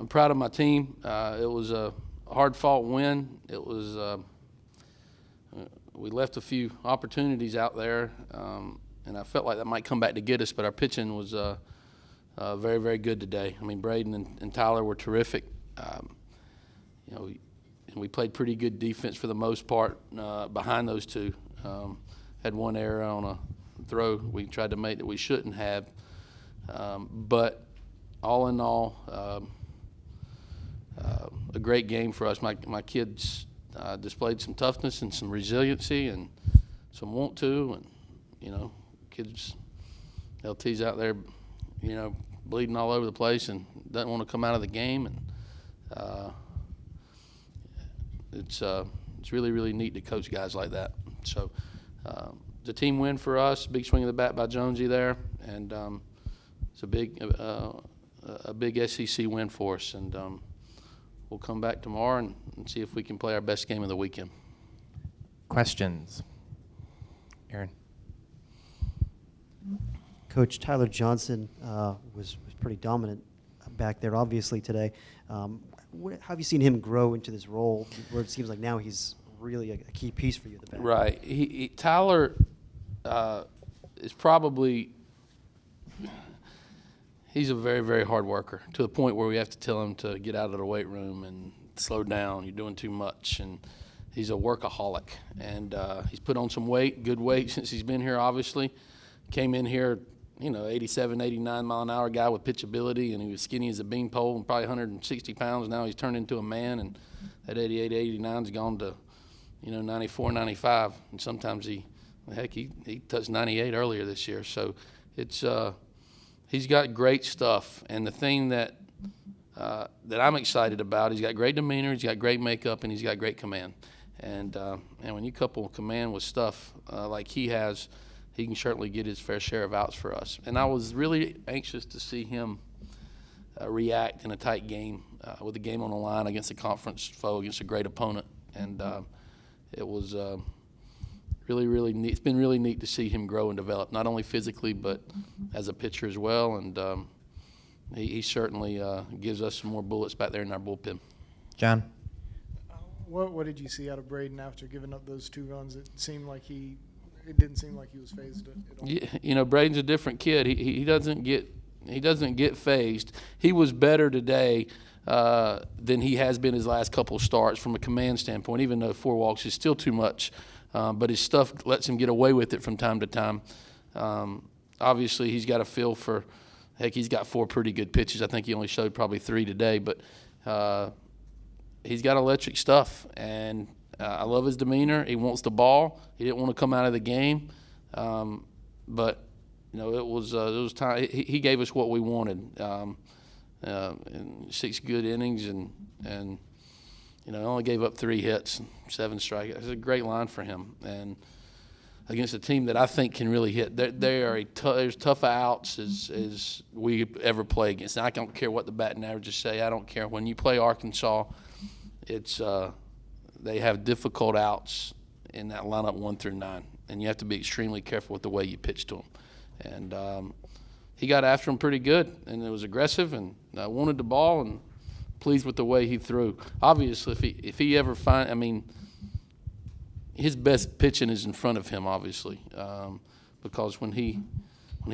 I'm proud of my team. It was a hard-fought win. It was we left a few opportunities out there, and I felt like that might come back to get us, but our pitching was very, very good today. I mean, Braden and Tyler were terrific. And we played pretty good defense for the most part behind those two. Had one error on a throw we tried to make that we shouldn't have. But all in all, a great game for us. My kids displayed some toughness and some resiliency and some want to, and kids, LT's out there, bleeding all over the place and doesn't want to come out of the game, and it's really, really neat to coach guys like that. So the team win for us, big swing of the bat by Jonesy there, and it's a big SEC win for us, and we'll come back tomorrow and see if we can play our best game of the weekend. Questions? Aaron. Coach, Tyler Johnson was pretty dominant back there, obviously, today. How have you seen him grow into this role where it seems like now he's really a key piece for you at the back? Right. Tyler is probably – he's a very, very hard worker to the point where we have to tell him to get out of the weight room and slow down. You're doing too much. And he's a workaholic. And he's put on some weight, good weight since he's been here, obviously. Came in here – 87, 89 mile an hour guy with pitchability, and he was skinny as a beanpole and probably 160 pounds. Now he's turned into a man, and that 88, 89's gone to, 94, 95. And sometimes he touched 98 earlier this year. So it's he's got great stuff. And the thing that I'm excited about, he's got great demeanor, he's got great makeup, and he's got great command. And when you couple command with stuff like he has, he can certainly get his fair share of outs for us. And I was really anxious to see him react in a tight game with the game on the line against a conference foe, against a great opponent. And it was really, really neat. It's been really neat to see him grow and develop, not only physically but as a pitcher as well. And he certainly gives us some more bullets back there in our bullpen. John? What did you see out of Braden after giving up those 2 runs? It didn't seem like he was phased at all. Yeah, Braden's a different kid. He doesn't get phased. He was better today than he has been his last couple of starts from a command standpoint, even though 4 walks is still too much. But his stuff lets him get away with it from time to time. Obviously, he's got a feel for – heck, he's got 4 pretty good pitches. I think he only showed probably 3 today. But he's got electric stuff, and I love his demeanor. He wants the ball. He didn't want to come out of the game. But, it was time. He gave us what we wanted in 6 good innings and only gave up 3 hits, 7 strikeouts. It's a great line for him. And against a team that I think can really hit, there's tough outs as we ever play against. And I don't care what the batting averages say. I don't care. When you play Arkansas, it's they have difficult outs in that lineup 1 through 9, and you have to be extremely careful with the way you pitch to them. And he got after him pretty good, and it was aggressive, and wanted the ball, and pleased with the way he threw. Obviously, if he ever his best pitching is in front of him, obviously, because when he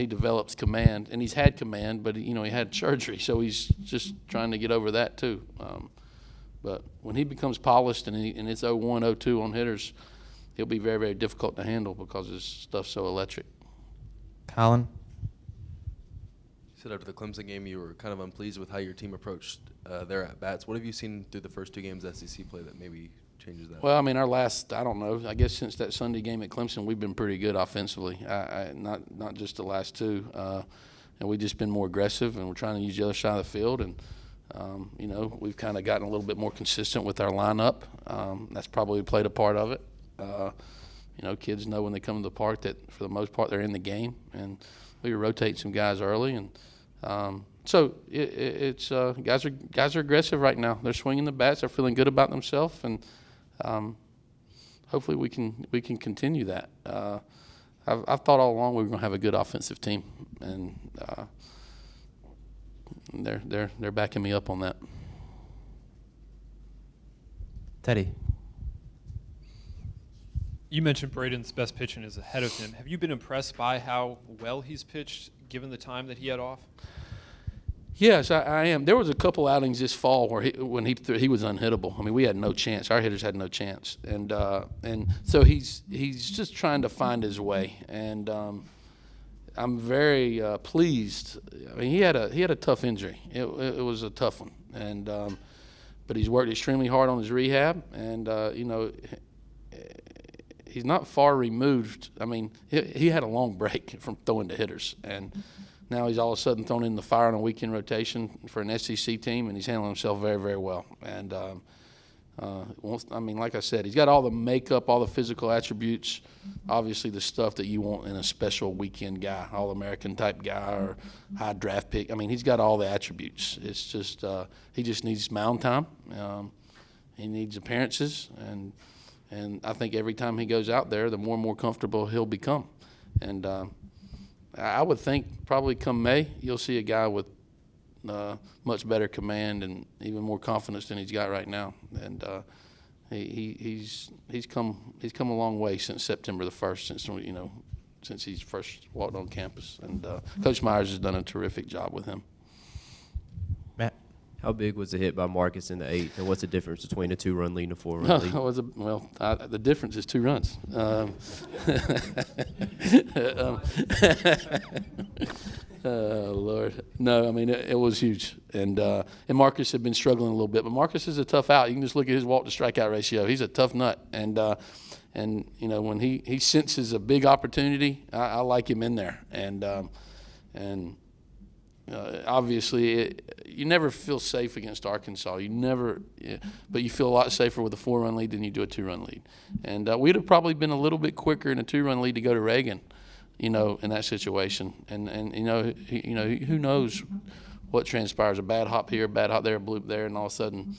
develops command, and he's had command, but he had surgery, so he's just trying to get over that too. But when he becomes polished and it's 0-1, 0-2 on hitters, he'll be very, very difficult to handle because his stuff's so electric. Colin? You said after the Clemson game you were kind of unpleased with how your team approached their at-bats. What have you seen through the first 2 games SEC play that maybe changes that? Well, our last, I don't know, I guess since that Sunday game at Clemson, we've been pretty good offensively, not just the last 2. And we've just been more aggressive, and we're trying to use the other side of the field. And we've kind of gotten a little bit more consistent with our lineup. That's probably played a part of it. Kids know when they come to the park that for the most part they're in the game, and we rotate some guys early, and so it's guys are aggressive right now. They're swinging the bats. They're feeling good about themselves, and hopefully we can continue that. I've thought all along we were going to have a good offensive team, and they're backing me up on that. Teddy. You mentioned Braden's best pitching is ahead of him. Have you been impressed by how well he's pitched given the time that he had off? Yes, I am. There was a couple outings this fall where he was unhittable. I mean, we had no chance. Our hitters had no chance, and so he's just trying to find his way. And I'm very pleased. I mean, he had a tough injury. It was a tough one, and but he's worked extremely hard on his rehab, and he's not far removed. I mean, he had a long break from throwing to hitters, and now he's all of a sudden thrown in the fire on a weekend rotation for an SEC team, and he's handling himself very, very well. And like I said, he's got all the makeup, all the physical attributes, obviously the stuff that you want in a special weekend guy, All-American type guy or high draft pick. I mean, he's got all the attributes. It's just he just needs mound time. He needs appearances, and I think every time he goes out there, the more and more comfortable he'll become. And I would think probably come May, you'll see a guy with much better command and even more confidence than he's got right now. And he's come a long way since September the 1st, since he's first walked on campus. And Coach Myers has done a terrific job with him. Matt. How big was the hit by Marcus in the 8th, and what's the difference between a 2-run lead and a 4-run lead? The difference is 2 runs. Oh, Lord. No, I mean, it was huge. And Marcus had been struggling a little bit, but Marcus is a tough out. You can just look at his walk-to-strikeout ratio. He's a tough nut. And when he senses a big opportunity, I like him in there. And obviously, you never feel safe against Arkansas. But you feel a lot safer with a 4-run lead than you do a 2-run lead. And we'd have probably been a little bit quicker in a 2-run lead to go to Reagan, in that situation. And who knows what transpires? A bad hop here, a bad hop there, a bloop there, and all of a sudden,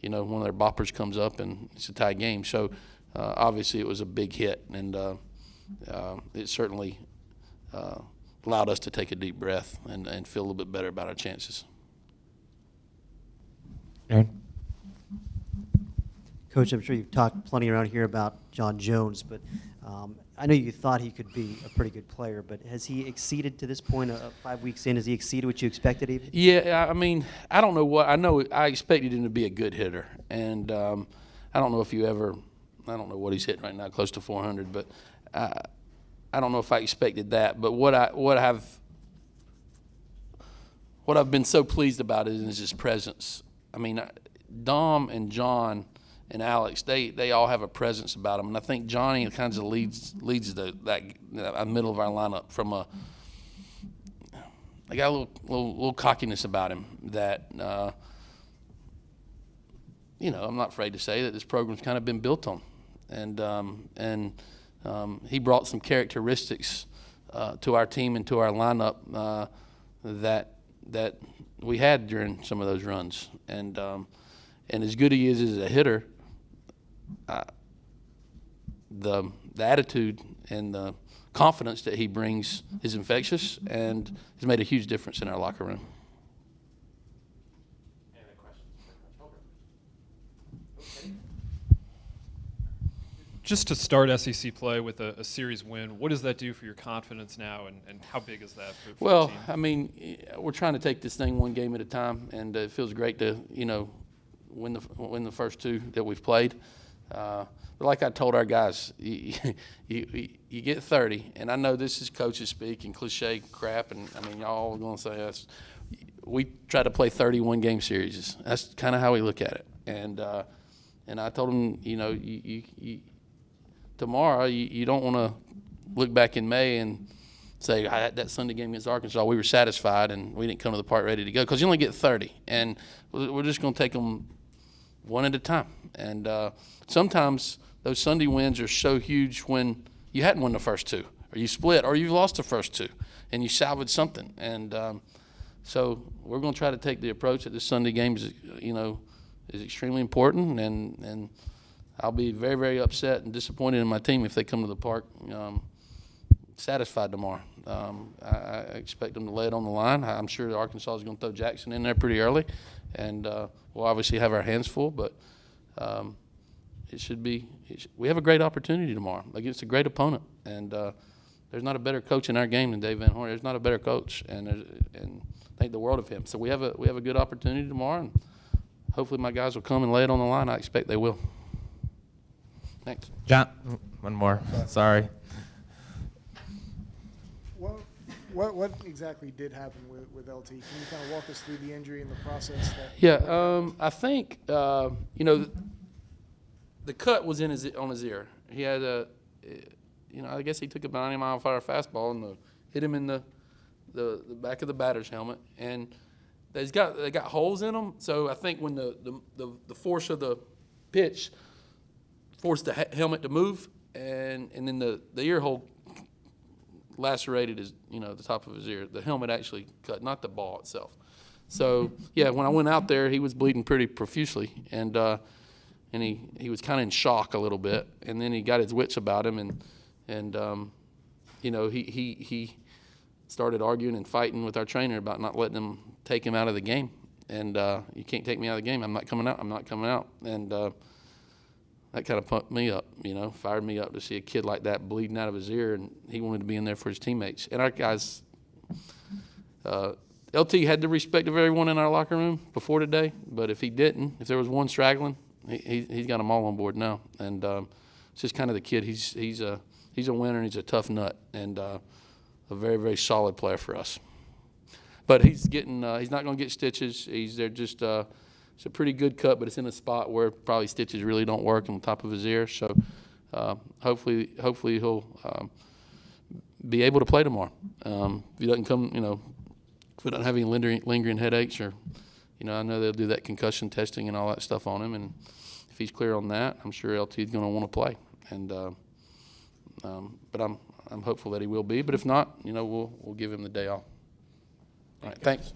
one of their boppers comes up and it's a tie game. So obviously, it was a big hit, and it certainly allowed us to take a deep breath and feel a little bit better about our chances. Aaron. Coach, I'm sure you've talked plenty around here about John Jones, but I know you thought he could be a pretty good player, but has he exceeded to this point, 5 weeks in, has he exceeded what you expected even? Yeah, I mean, I don't know I know I expected him to be a good hitter, and I don't know if I don't know what he's hitting right now, close to 400, but I don't know if I expected that. But what I've been so pleased about is his presence. I mean, Dom and John and Alex, they all have a presence about them, and I think Johnny kind of leads that middle of our lineup from they got a little cockiness about him that I'm not afraid to say that this program's kind of been built on, and he brought some characteristics to our team and to our lineup that we had during some of those runs, and as good he is as a hitter. The attitude and the confidence that he brings is infectious and has made a huge difference in our locker room. Just to start SEC play with a series win, what does that do for your confidence now, and how big is that for the team? I mean, we're trying to take this thing one game at a time, and it feels great to win the first 2 that we've played. But like I told our guys, you get 30, and I know this is coaches speak and cliche crap, and I mean y'all are going to say us. We try to play 31 game series. That's kind of how we look at it. And I told them, tomorrow you don't want to look back in May and say that Sunday game against Arkansas we were satisfied and we didn't come to the part ready to go, because you only get 30, and we're just going to take them one at a time. And sometimes those Sunday wins are so huge when you hadn't won the first 2, or you split, or you lost the first 2, and you salvaged something. And so we're going to try to take the approach that this Sunday game is extremely important, and I'll be very, very upset and disappointed in my team if they come to the park satisfied tomorrow. I expect them to lay it on the line. I'm sure Arkansas is going to throw Jackson in there pretty early, and we'll obviously have our hands full. But it should be. We have a great opportunity tomorrow against a great opponent, and there's not a better coach in our game than Dave Van Horn. There's not a better coach, and I think the world of him. So we have a good opportunity tomorrow, and hopefully my guys will come and lay it on the line. I expect they will. Thanks. John, one more. Sorry. What exactly did happen with LT? Can you kind of walk us through the injury and the process? I think the cut was on his ear. He had I guess he took a 90-mile-per-hour fastball and hit him in the back of the batter's helmet, and they got holes in them. So I think when the force of the pitch forced the helmet to move, and then the ear hole lacerated the top of his ear. The helmet actually cut, not the ball itself. So yeah, when I went out there, he was bleeding pretty profusely, and he was kind of in shock a little bit, and then he got his wits about him, and he started arguing and fighting with our trainer about not letting him take him out of the game, and you can't take me out of the game. I'm not coming out, and that kind of pumped me up, fired me up to see a kid like that bleeding out of his ear, and he wanted to be in there for his teammates. And our guys, LT had the respect of everyone in our locker room before today, but if he didn't, if there was one straggling, he's got them all on board now. And it's just kind of the kid. He's a winner, and he's a tough nut, and a very, very solid player for us. But he's not going to get stitches. They're just it's a pretty good cut, but it's in a spot where probably stitches really don't work on the top of his ear. So hopefully he'll be able to play tomorrow. If he doesn't come, if we don't have any lingering headaches, or I know they'll do that concussion testing and all that stuff on him, and if he's clear on that, I'm sure LT is going to want to play. And but I'm hopeful that he will be. But if not, we'll give him the day off. All right, thanks.